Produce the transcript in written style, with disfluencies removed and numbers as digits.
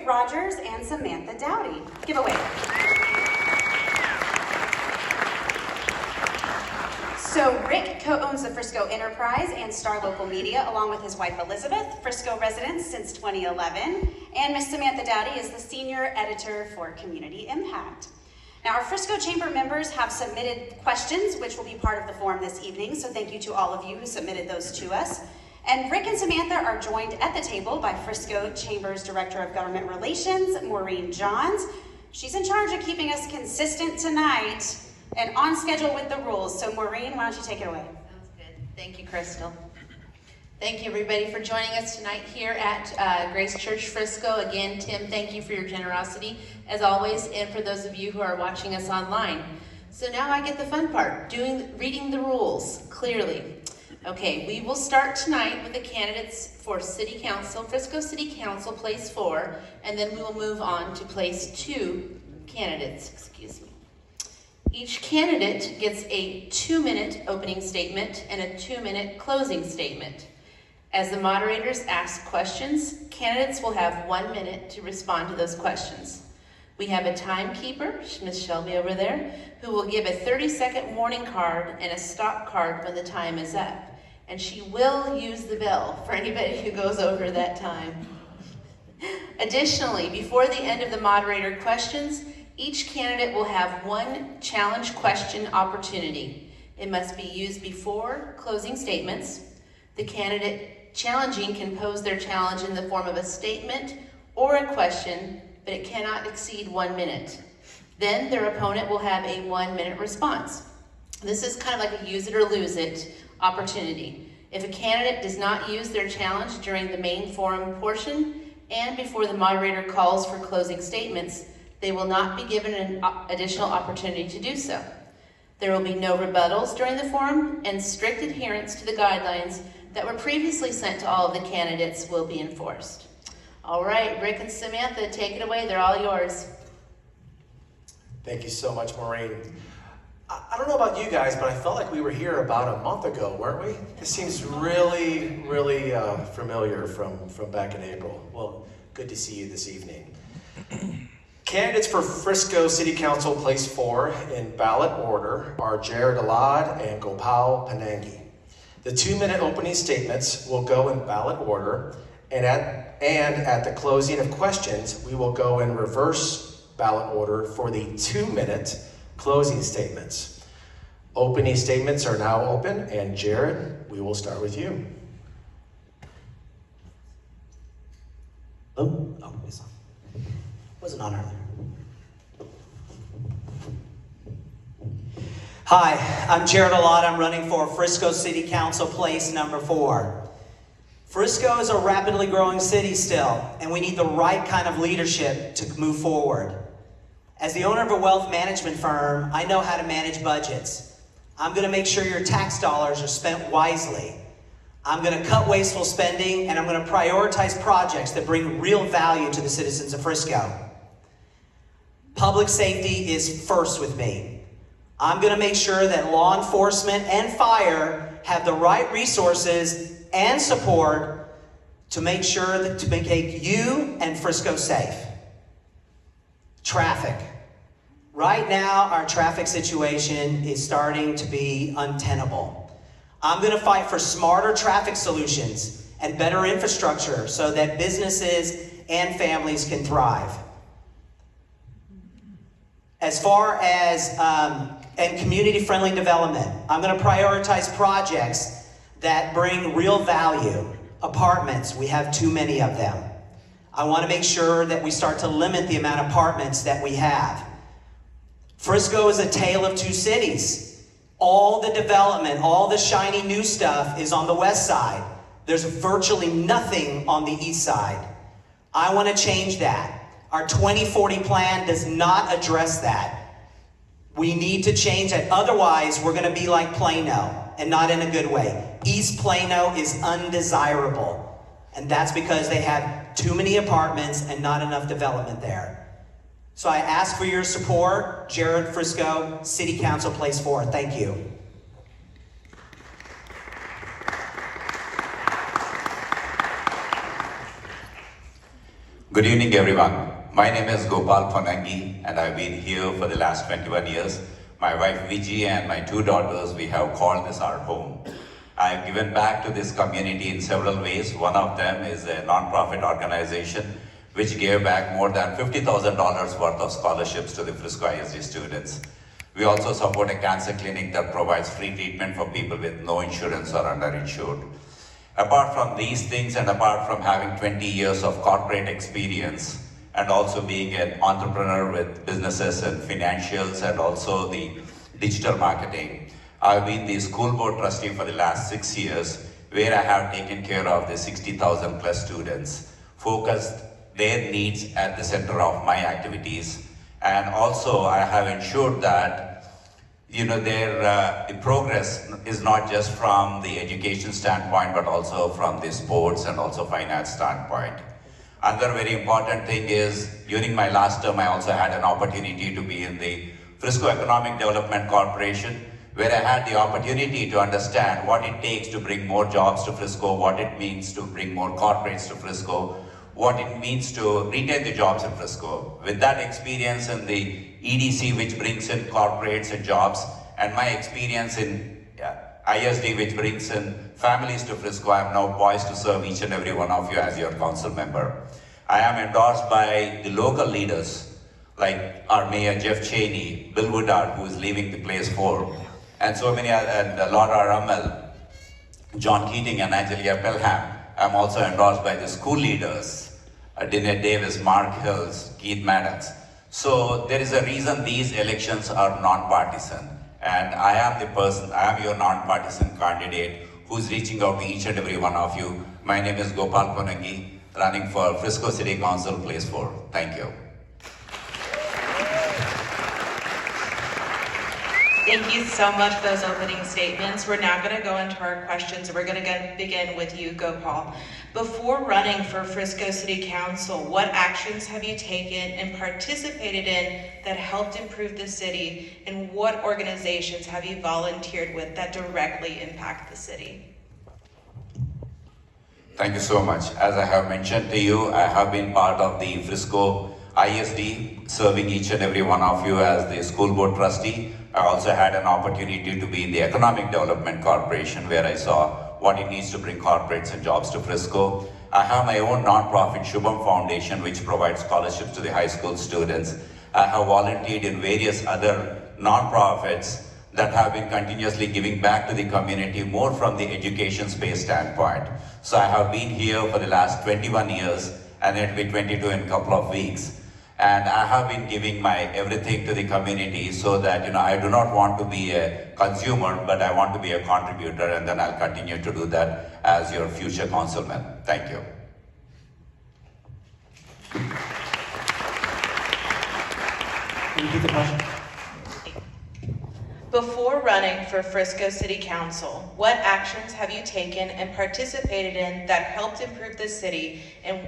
Rogers and Samantha Dowdy. Give a wave. So Rick co-owns the Frisco Enterprise and Star Local Media, along with his wife Elizabeth, Frisco residents since 2011, and Miss Samantha Dowdy is the senior editor for Community Impact. Now, our Frisco Chamber members have submitted questions, which will be part of the forum this evening, so thank you to all of you who submitted those to us. And Rick and Samantha are joined at the table by Frisco Chamber's Director of Government Relations, Maureen Johns. She's in charge of keeping us consistent tonight and on schedule with the rules. So Maureen, why don't you take it away? Sounds good. Thank you, Crystal. Thank you, everybody, for joining us tonight here at Grace Church Frisco. Again, Tim, thank you for your generosity, as always, and for those of you who are watching us online. So now I get the fun part, reading the rules clearly. Okay, we will start tonight with the candidates for City Council, Frisco City Council, Place 4, and then we will move on to Place 2 candidates, excuse me. Each candidate gets a 2-minute opening statement and a 2-minute closing statement. As the moderators ask questions, candidates will have 1 minute to respond to those questions. We have a timekeeper, Miss Shelby over there, who will give a 30-second warning card and a stop card when the time is up. And she will use the bell for anybody who goes over that time. Additionally, before the end of the moderator questions, each candidate will have 1 challenge question opportunity. It must be used before closing statements. The candidate challenging can pose their challenge in the form of a statement or a question, but it cannot exceed 1 minute. Then their opponent will have a 1-minute response. This is kind of like a use it or lose it opportunity. If a candidate does not use their challenge during the main forum portion and before the moderator calls for closing statements, they will not be given an additional opportunity to do so. There will be no rebuttals during the forum, and strict adherence to the guidelines that were previously sent to all of the candidates will be enforced. All right, Rick and Samantha, take it away. They're all yours. Thank you so much, Maureen. I don't know about you guys, but I felt like we were here about a month ago, weren't we? This seems really, really familiar from back in April. Well, good to see you this evening. Candidates for Frisco City Council Place 4 in ballot order are Jared Alad and Gopal Panangi. The 2-minute opening statements will go in ballot order, and at the closing of questions, we will go in reverse ballot order for the 2-minute closing statements. Opening statements are now open, and Jared, we will start with you. Oh, it's on. Wasn't on earlier. Hi, I'm Jared Alad. I'm running for Frisco City Council Place number 4. Frisco is a rapidly growing city still, and we need the right kind of leadership to move forward. As the owner of a wealth management firm, I know how to manage budgets. I'm going to make sure your tax dollars are spent wisely. I'm going to cut wasteful spending, and I'm going to prioritize projects that bring real value to the citizens of Frisco. Public safety is first with me. I'm going to make sure that law enforcement and fire have the right resources and support to make sure that to make you and Frisco safe. Traffic. Right now, our traffic situation is starting to be untenable. I'm going to fight for smarter traffic solutions and better infrastructure so that businesses and families can thrive. As far as and community-friendly development, I'm going to prioritize projects that bring real value. Apartments, we have too many of them. I want to make sure that we start to limit the amount of apartments that we have. Frisco is a tale of two cities. All the development, all the shiny new stuff is on the west side. There's virtually nothing on the east side. I want to change that. Our 2040 plan does not address that. We need to change that. Otherwise, we're going to be like Plano, and not in a good way. East Plano is undesirable, and that's because they have too many apartments and not enough development there. So I ask for your support. Jared, Frisco, City Council, Place 4. Thank you. Good evening, everyone. My name is Gopal Ponangi, and I've been here for the last 21 years. My wife Viji and my 2 daughters, we have called this our home. I've given back to this community in several ways. One of them is a non-profit organization which gave back more than $50,000 worth of scholarships to the Frisco ISD students. We also support a cancer clinic that provides free treatment for people with no insurance or underinsured. Apart from these things, and apart from having 20 years of corporate experience, and also being an entrepreneur with businesses and financials and also the digital marketing, I've been the school board trustee for the last 6 years, where I have taken care of the 60,000 plus students, focused their needs at the center of my activities, and also I have ensured that their progress is not just from the education standpoint, but also from the sports and also finance standpoint. Another very important thing is, during my last term, I also had an opportunity to be in the Frisco Economic Development Corporation, where I had the opportunity to understand what it takes to bring more jobs to Frisco, what it means to bring more corporates to Frisco, what it means to retain the jobs in Frisco. With that experience in the EDC, which brings in corporates and jobs, and my experience in ISD, which brings in families to Frisco, I am now poised to serve each and every one of you as your council member. I am endorsed by the local leaders, like our Mayor Jeff Cheney, Bill Woodard, who is leaving the place for, and so many, and Laura Rummel, John Keating, and Angelia Pelham. I'm also endorsed by the school leaders, Dinette Davis, Mark Hills, Keith Maddox. So there is a reason these elections are non-partisan. And I am your non-partisan candidate who's reaching out to each and every one of you. My name is Gopal Ponangi, running for Frisco City Council, Place 4. Thank you. Thank you so much for those opening statements. We're now going to go into our questions. We're going to begin with you, Gopal. Before running for Frisco City Council, what actions have you taken and participated in that helped improve the city? And what organizations have you volunteered with that directly impact the city? Thank you so much. As I have mentioned to you, I have been part of the Frisco ISD, serving each and every one of you as the school board trustee. I also had an opportunity to be in the Economic Development Corporation, where I saw what it needs to bring corporates and jobs to Frisco. I have my own non-profit Shubham Foundation, which provides scholarships to the high school students. I have volunteered in various other non-profits that have been continuously giving back to the community, more from the education space standpoint. So I have been here for the last 21 years, and it will be 22 in a couple of weeks. And I have been giving my everything to the community, so that I do not want to be a consumer, but I want to be a contributor, and then I'll continue to do that as your future councilman. Thank you. Repeat the question. Before running for Frisco City Council, what actions have you taken and participated in that helped improve the city? And